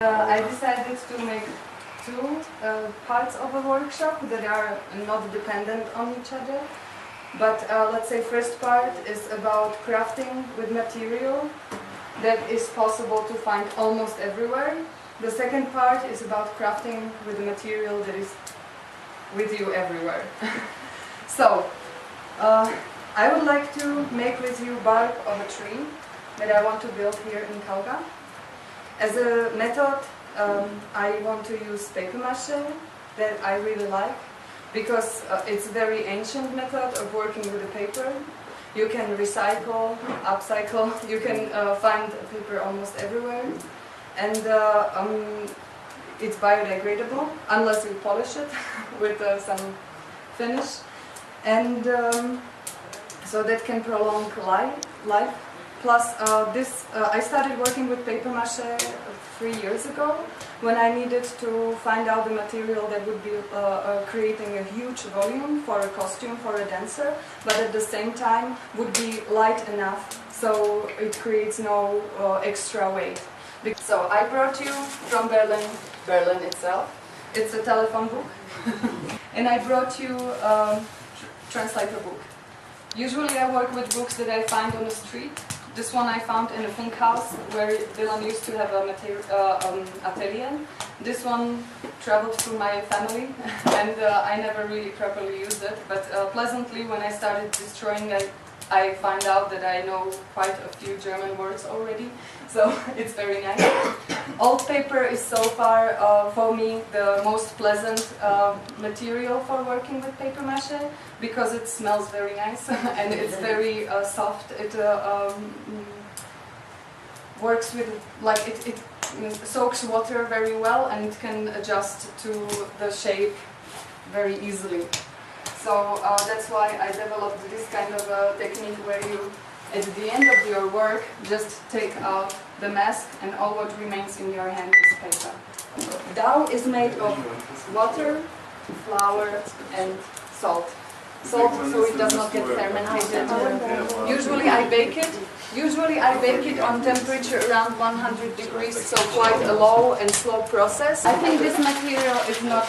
I decided to make two parts of a workshop that are not dependent on each other. But let's say first part is about crafting with material that is possible to find almost everywhere. The second part is about crafting with a material that is with you everywhere. So, I would like to make with you bark of a tree that I want to build here in Kauga. As a method, I want to use paper mache that I really like because it's a very ancient method of working with the paper. You can recycle, upcycle, you can find paper almost everywhere, and it's biodegradable unless you polish it with some finish, and so that can prolong life. Plus, I started working with paper mache 3 years ago when I needed to find out the material that would be creating a huge volume for a costume for a dancer, but at the same time would be light enough so it creates no extra weight. So I brought you from Berlin itself. It's a telephone book. And I brought you translator book. Usually I work with books that I find on the street. This one I found in a Funkhaus where Dylan used to have a atelier. This one traveled through my family and I never really properly used it, but pleasantly when I started destroying it, I find out that I know quite a few German words already, so it's very nice. Old paper is so far for me the most pleasant material for working with paper mache because it smells very nice and it's very soft. It works with, like, it soaks water very well and it can adjust to the shape very easily. So that's why I developed this kind of technique where you, at the end of your work, just take out the mask and all what remains in your hand is paper. Dough is made of water, flour and salt. Salt so it does not get fermented. Usually I bake it on temperature around 100 degrees, so quite a low and slow process. I think this material is not...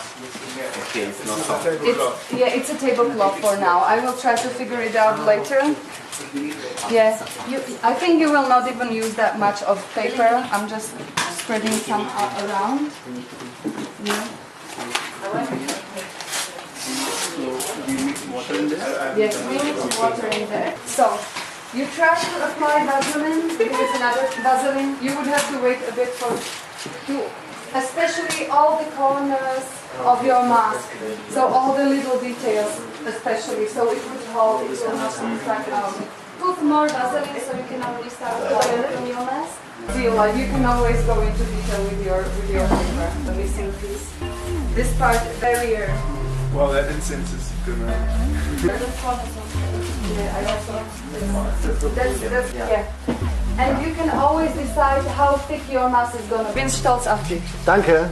Okay, it's not soft. It's a tablecloth for now. I will try to figure it out later. Yeah, I think you will not even use that much of paper. I'm just spreading some around. Yeah. We mix water in there? Yes, we mix water in there. So, you try to apply Vaseline. There is another Vaseline. You would have to wait a bit especially all the corners of your mask. So all the little details, especially. So it would hold, it will not crack out. Put more Vaseline so you can already start applying it on your mask. Feel like you can always go into detail with your paper, the missing piece. This part, barrier. Well, that incense is gonna... Yeah, I also... That's, yeah. And you can always decide how thick your mass is gonna be. Ich bin stolz auf dich. Danke.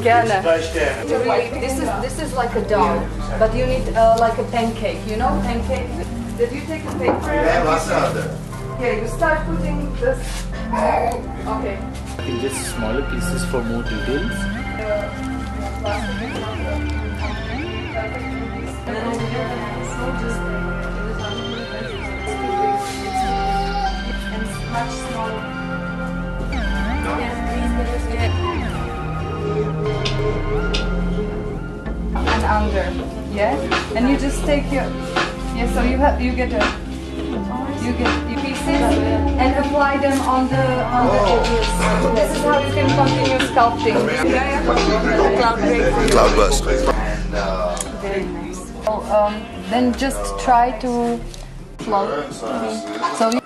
Gerne. This is like a dough, but you need like a pancake, you know, pancake? That you take a paper... Yeah, you start putting this... Okay. In just smaller pieces for more details. Much smaller. And under, yeah. And you just take your, so you get your pieces and apply them on the edges. This is how you can continue sculpting. Cloudburst. Very nice. So, then just try to float. So.